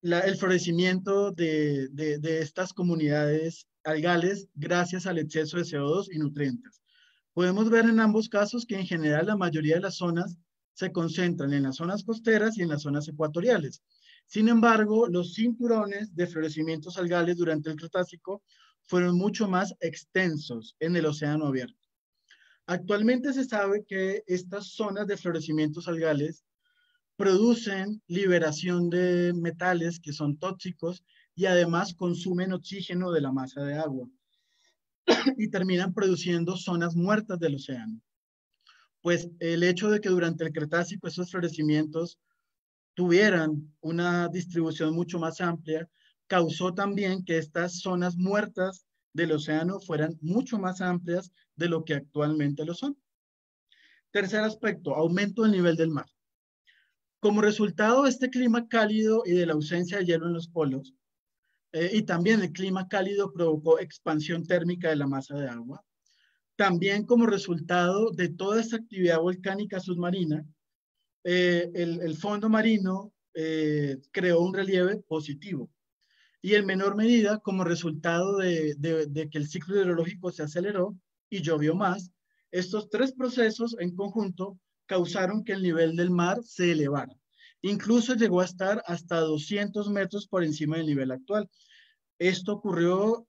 el florecimiento de estas comunidades algales gracias al exceso de CO2 y nutrientes. Podemos ver en ambos casos que en general la mayoría de las zonas se concentran en las zonas costeras y en las zonas ecuatoriales. Sin embargo, los cinturones de florecimientos algales durante el Cretácico fueron mucho más extensos en el océano abierto. Actualmente se sabe que estas zonas de florecimientos algales producen liberación de metales que son tóxicos y además consumen oxígeno de la masa de agua y terminan produciendo zonas muertas del océano. Pues el hecho de que durante el Cretácico esos florecimientos tuvieran una distribución mucho más amplia, causó también que estas zonas muertas del océano fueran mucho más amplias de lo que actualmente lo son. Tercer aspecto, aumento del nivel del mar. Como resultado de este clima cálido y de la ausencia de hielo en los polos, y también el clima cálido provocó expansión térmica de la masa de agua, también como resultado de toda esta actividad volcánica submarina, el fondo marino creó un relieve positivo. Y en menor medida, como resultado de que el ciclo hidrológico se aceleró y llovió más, estos tres procesos en conjunto causaron que el nivel del mar se elevara. Incluso llegó a estar hasta 200 metros por encima del nivel actual. Esto ocurrió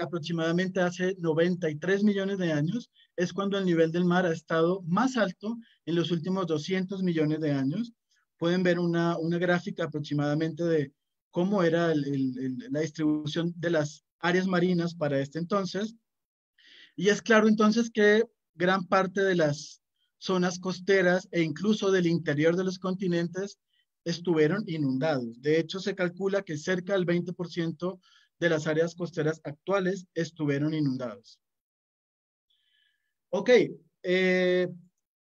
aproximadamente hace 93 millones de años, es cuando el nivel del mar ha estado más alto en los últimos 200 millones de años. Pueden ver una gráfica aproximadamente de cómo era la distribución de las áreas marinas para este entonces. Y es claro entonces que gran parte de las zonas costeras e incluso del interior de los continentes estuvieron inundados. De hecho, se calcula que cerca del 20% de las áreas costeras actuales estuvieron inundados. Ok,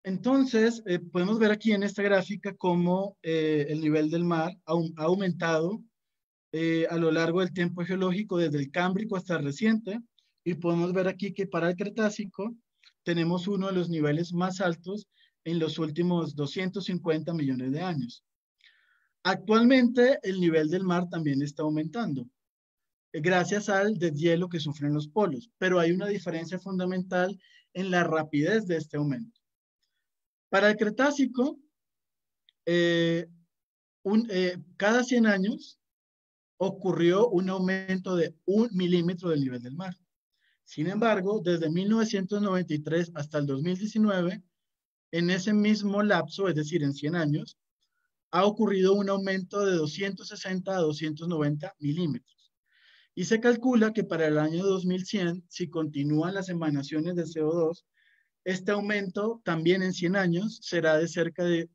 entonces podemos ver aquí en esta gráfica cómo el nivel del mar ha aumentado a lo largo del tiempo geológico desde el Cámbrico hasta el reciente, y podemos ver aquí que para el Cretácico tenemos uno de los niveles más altos en los últimos 250 millones de años. Actualmente el nivel del mar también está aumentando gracias al deshielo que sufren los polos, pero hay una diferencia fundamental en la rapidez de este aumento. Para el Cretácico, cada 100 años ocurrió un aumento de 1 milímetro del nivel del mar. Sin embargo, desde 1993 hasta el 2019, en ese mismo lapso, es decir, en 100 años, ha ocurrido un aumento de 260 a 290 milímetros. Y se calcula que para el año 2100, si continúan las emanaciones de CO2, este aumento también en 100 años será de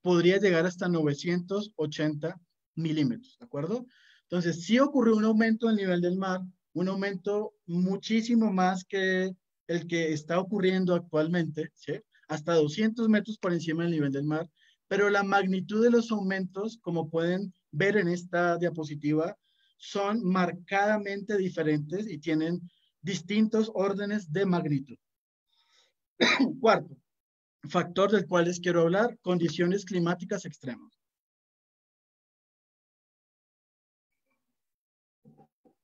podría llegar hasta 980 milímetros, ¿de acuerdo? Entonces, sí ocurrió un aumento del nivel del mar, un aumento muchísimo más que el que está ocurriendo actualmente, ¿sí? Hasta 200 metros por encima del nivel del mar, pero la magnitud de los aumentos, como pueden ver en esta diapositiva, son marcadamente diferentes y tienen distintos órdenes de magnitud. Cuarto, factor del cual les quiero hablar, condiciones climáticas extremas.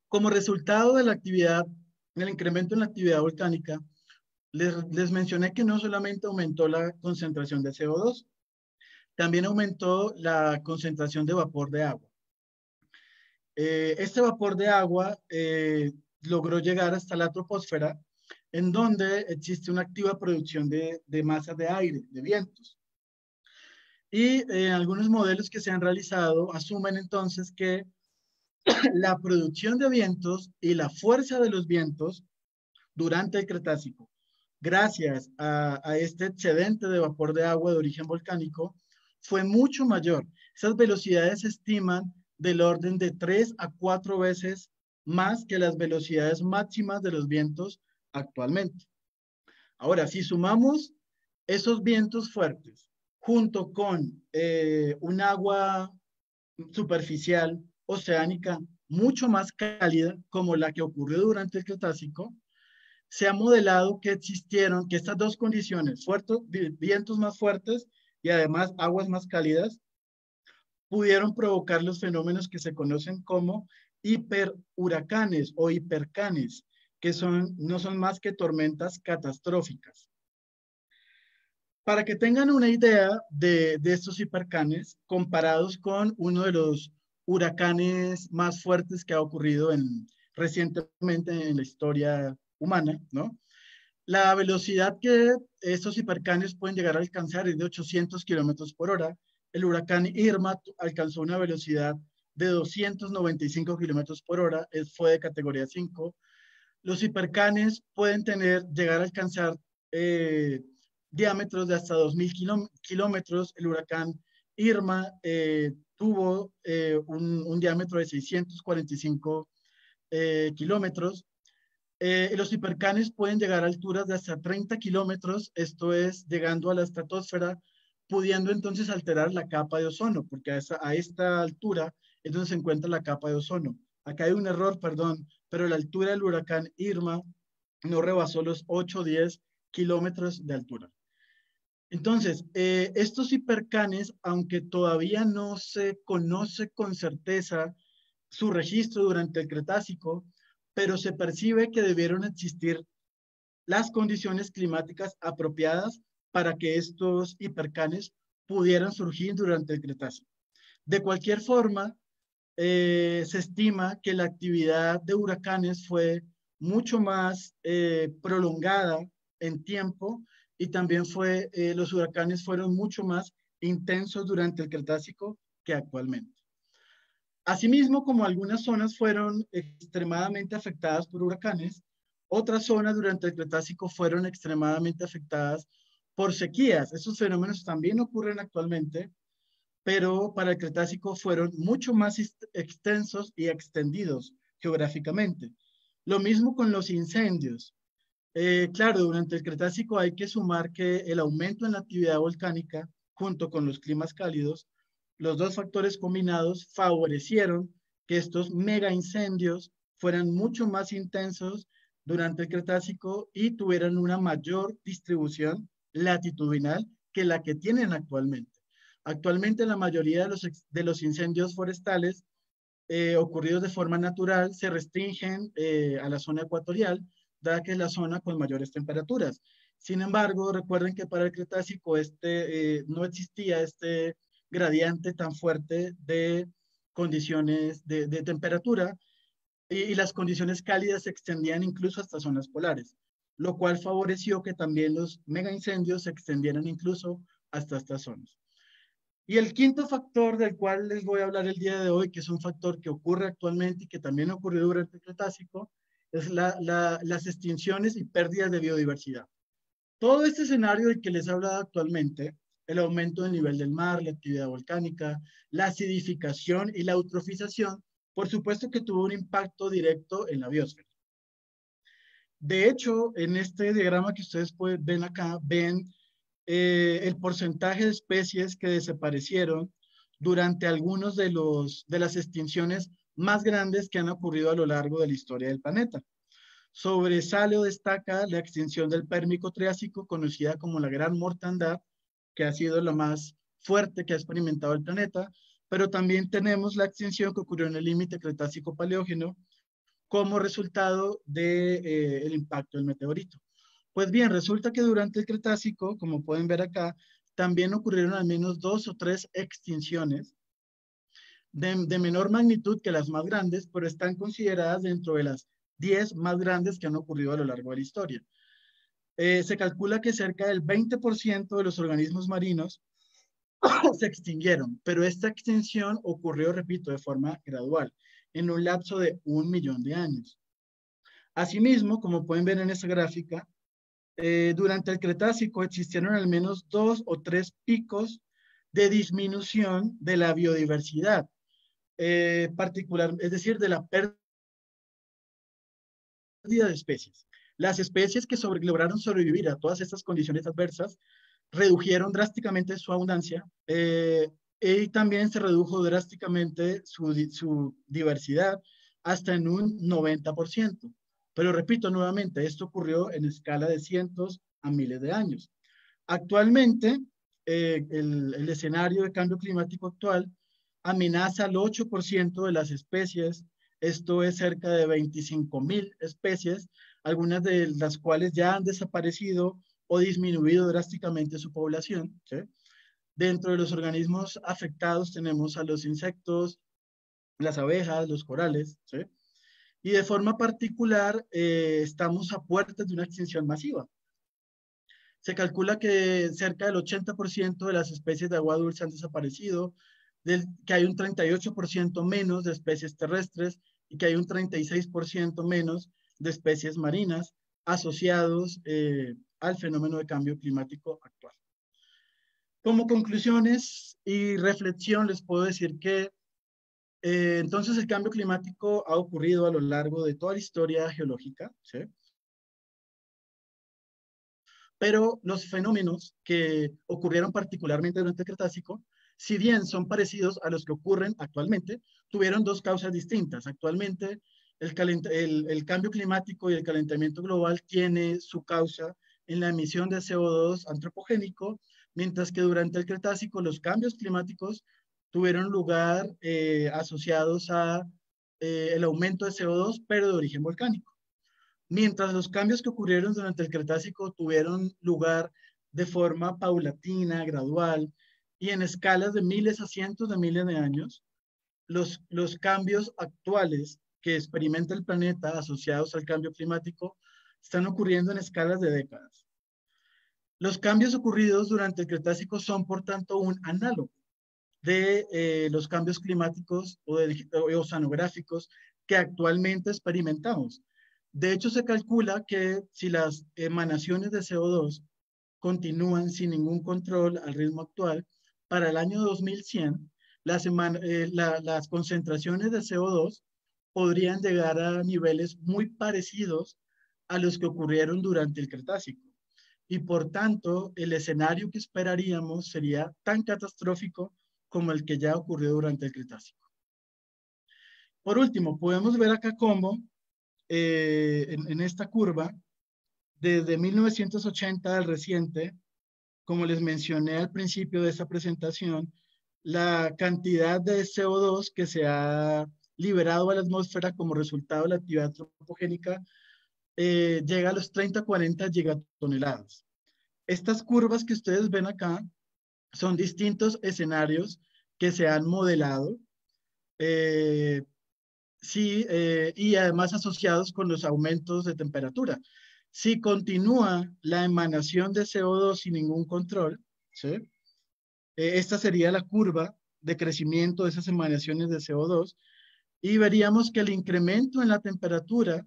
Como resultado de la actividad, del incremento en la actividad volcánica, les mencioné que no solamente aumentó la concentración de CO2, también aumentó la concentración de vapor de agua. Este vapor de agua logró llegar hasta la troposfera, en donde existe una activa producción de masas de aire, de vientos. Y algunos modelos que se han realizado asumen entonces que la producción de vientos y la fuerza de los vientos durante el Cretácico, gracias a este excedente de vapor de agua de origen volcánico, fue mucho mayor. Esas velocidades se estiman del orden de 3 a 4 veces más que las velocidades máximas de los vientos actualmente. Ahora, si sumamos esos vientos fuertes junto con un agua superficial oceánica mucho más cálida, como la que ocurrió durante el Cretácico, se ha modelado que que estas dos condiciones, vientos más fuertes y además aguas más cálidas, pudieron provocar los fenómenos que se conocen como hiperhuracanes o hipercanes, que no son más que tormentas catastróficas. Para que tengan una idea de estos hipercanes, comparados con uno de los huracanes más fuertes que ha ocurrido recientemente en la historia humana, ¿no? La velocidad que estos hipercanes pueden llegar a alcanzar es de 800 kilómetros por hora. El huracán Irma alcanzó una velocidad de 295 kilómetros por hora, fue de categoría 5. Los hipercanes pueden llegar a alcanzar diámetros de hasta 2.000 kilómetros. El huracán Irma tuvo un diámetro de 645 kilómetros. Los hipercanes pueden llegar a alturas de hasta 30 kilómetros, esto es, llegando a la estratosfera, pudiendo entonces alterar la capa de ozono, porque a esta altura es donde se encuentra la capa de ozono. Acá hay un error, perdón, pero la altura del huracán Irma no rebasó los 8 o 10 kilómetros de altura. Entonces, estos hipercanes, aunque todavía no se conoce con certeza su registro durante el Cretácico, pero se percibe que debieron existir las condiciones climáticas apropiadas para que estos hipercanes pudieran surgir durante el Cretácico. De cualquier forma, se estima que la actividad de huracanes fue mucho más prolongada en tiempo y también los huracanes fueron mucho más intensos durante el Cretácico que actualmente. Asimismo, como algunas zonas fueron extremadamente afectadas por huracanes, otras zonas durante el Cretácico fueron extremadamente afectadas por sequías. Esos fenómenos también ocurren actualmente, pero para el Cretácico fueron mucho más extensos y extendidos geográficamente. Lo mismo con los incendios. Claro, durante el Cretácico hay que sumar que el aumento en la actividad volcánica, junto con los climas cálidos, los dos factores combinados favorecieron que estos mega incendios fueran mucho más intensos durante el Cretácico y tuvieran una mayor distribución latitudinal que la que tienen actualmente. Actualmente la mayoría de los incendios forestales ocurridos de forma natural se restringen a la zona ecuatorial, dada que es la zona con mayores temperaturas. Sin embargo, recuerden que para el Cretácico no existía este gradiente tan fuerte de condiciones de temperatura y las condiciones cálidas se extendían incluso hasta zonas polares, lo cual favoreció que también los mega incendios se extendieran incluso hasta estas zonas. Y el quinto factor del cual les voy a hablar el día de hoy, que es un factor que ocurre actualmente y que también ocurrió durante el Cretácico, es las extinciones y pérdidas de biodiversidad. Todo este escenario del que les he hablado actualmente, el aumento del nivel del mar, la actividad volcánica, la acidificación y la eutrofización, por supuesto que tuvo un impacto directo en la biosfera. De hecho, en este diagrama que ustedes ven acá, ven el porcentaje de especies que desaparecieron durante algunos de las extinciones más grandes que han ocurrido a lo largo de la historia del planeta. Sobresale o destaca la extinción del Pérmico Triásico, conocida como la Gran Mortandad, que ha sido la más fuerte que ha experimentado el planeta, pero también tenemos la extinción que ocurrió en el límite Cretácico-Paleógeno como resultado del impacto del meteorito. Pues bien, resulta que durante el Cretácico, como pueden ver acá, también ocurrieron al menos 2 o 3 extinciones de menor magnitud que las más grandes, pero están consideradas dentro de las 10 más grandes que han ocurrido a lo largo de la historia. Se calcula que cerca del 20% de los organismos marinos se extinguieron, pero esta extinción ocurrió, repito, de forma gradual, en un lapso de 1 millón de años. Asimismo, como pueden ver en esta gráfica, durante el Cretácico existieron al menos 2 o 3 picos de disminución de la biodiversidad, es decir, de la pérdida de especies. Las especies que lograron sobrevivir a todas estas condiciones adversas redujeron drásticamente su abundancia y también se redujo drásticamente su diversidad hasta en un 90%. Pero repito nuevamente, esto ocurrió en escala de cientos a miles de años. Actualmente, el escenario de cambio climático actual amenaza al 8% de las especies. Esto es cerca de 25.000 especies, algunas de las cuales ya han desaparecido o disminuido drásticamente su población, ¿sí? Dentro de los organismos afectados tenemos a los insectos, las abejas, los corales, ¿sí? Y de forma particular estamos a puertas de una extinción masiva. Se calcula que cerca del 80% de las especies de agua dulce han desaparecido, que hay un 38% menos de especies terrestres y que hay un 36% menos de especies marinas asociados al fenómeno de cambio climático actual. Como conclusiones y reflexión les puedo decir que entonces el cambio climático ha ocurrido a lo largo de toda la historia geológica, ¿sí? Pero los fenómenos que ocurrieron particularmente durante el Cretácico, si bien son parecidos a los que ocurren actualmente, tuvieron dos causas distintas. Actualmente el cambio climático y el calentamiento global tiene su causa en la emisión de CO2 antropogénico, mientras que durante el Cretácico los cambios climáticos tuvieron lugar asociados a el aumento de CO2, pero de origen volcánico. Mientras los cambios que ocurrieron durante el Cretácico tuvieron lugar de forma paulatina, gradual y en escalas de miles a cientos de miles de años, los cambios actuales que experimenta el planeta asociados al cambio climático están ocurriendo en escalas de décadas. Los cambios ocurridos durante el Cretácico son, por tanto, un análogo de los cambios climáticos o oceanográficos que actualmente experimentamos. De hecho, se calcula que si las emanaciones de CO2 continúan sin ningún control al ritmo actual, para el año 2100, las concentraciones de CO2 podrían llegar a niveles muy parecidos a los que ocurrieron durante el Cretácico. Y por tanto, el escenario que esperaríamos sería tan catastrófico como el que ya ocurrió durante el Cretácico. Por último, podemos ver acá cómo en esta curva, desde 1980 al reciente, como les mencioné al principio de esta presentación, la cantidad de CO2 que se ha liberado a la atmósfera como resultado de la actividad antropogénica llega a los 30-40 gigatoneladas. Estas curvas que ustedes ven acá son distintos escenarios que se han modelado sí, y además asociados con los aumentos de temperatura. Si continúa la emanación de CO2 sin ningún control, ¿sí? Esta sería la curva de crecimiento de esas emanaciones de CO2 y veríamos que el incremento en la temperatura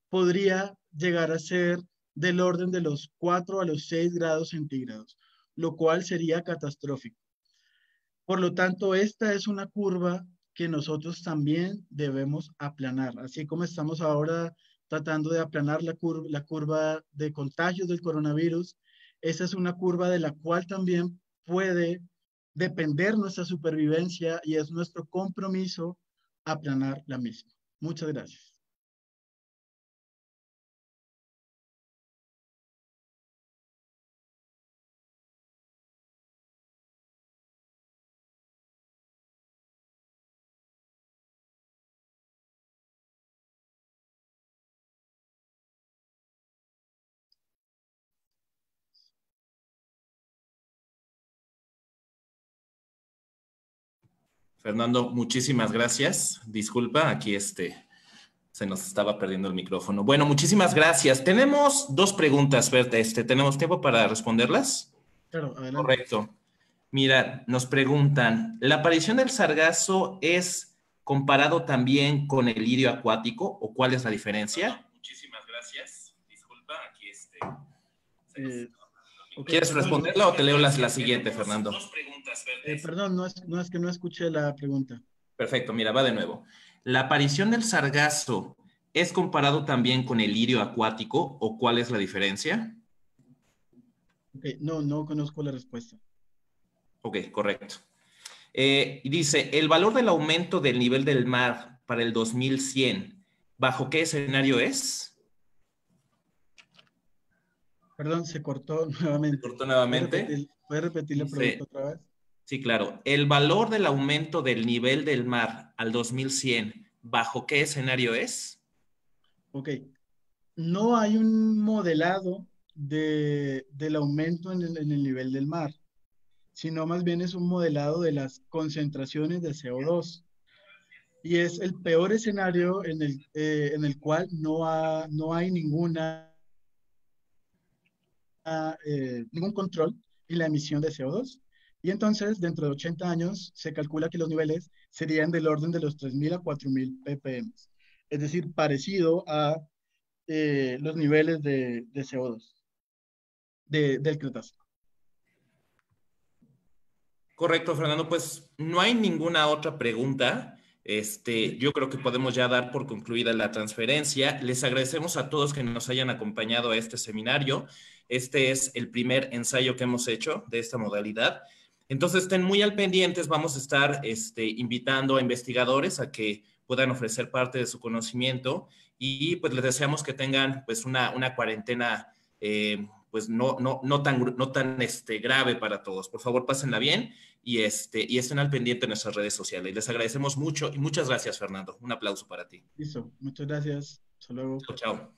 podría llegar a ser del orden de los 4 a los 6 grados centígrados, lo cual sería catastrófico. Por lo tanto, esta es una curva que nosotros también debemos aplanar, así como estamos ahora tratando de aplanar la curva de contagios del coronavirus. Esa es una curva de la cual también puede depender nuestra supervivencia y es nuestro compromiso aplanar la misma. Muchas gracias. Fernando, muchísimas gracias. Disculpa, aquí se nos estaba perdiendo el micrófono. Bueno, muchísimas gracias. Tenemos dos preguntas, Bert. ¿Tenemos tiempo para responderlas? Claro, adelante. Correcto. Mira, nos preguntan, ¿la aparición del sargazo es comparado también con el lirio acuático o cuál es la diferencia? Muchísimas gracias. Disculpa, aquí Okay, ¿Quieres perdón, responderla o te leo la siguiente, Fernando? perdón, no es que no escuché la pregunta. Perfecto, mira, va de nuevo. ¿La aparición del sargazo es comparado también con el lirio acuático o cuál es la diferencia? Okay, no conozco la respuesta. Ok, correcto. Y dice, el valor del aumento del nivel del mar para el 2100, ¿bajo qué escenario es? Perdón, se cortó Se nuevamente. cortó nuevamente. ¿Puede repetir la pregunta Dice, otra vez? Sí, claro. El valor del aumento del nivel del mar al 2100, ¿bajo qué escenario es? Ok, no hay un modelado del aumento en el nivel del mar, sino más bien es un modelado de las concentraciones de CO2. Y es el peor escenario en el cual no hay ningún control en la emisión de CO2. Y entonces, dentro de 80 años, se calcula que los niveles serían del orden de los 3.000 a 4.000 ppm. Es decir, parecido a los niveles de CO2 del Cretácico. Correcto, Fernando. Pues no hay ninguna otra pregunta. ¿Sí? Yo creo que podemos ya dar por concluida la transferencia. Les agradecemos a todos que nos hayan acompañado a este seminario. Este es el primer ensayo que hemos hecho de esta modalidad. Entonces, estén muy al pendientes. Vamos a estar invitando a investigadores a que puedan ofrecer parte de su conocimiento y pues les deseamos que tengan pues una cuarentena pues no tan grave para todos. Por favor, pásenla bien y estén al pendiente en nuestras redes sociales. Les agradecemos mucho y muchas gracias, Fernando. Un aplauso para ti. Listo. Muchas gracias. Hasta luego. Chao, chao.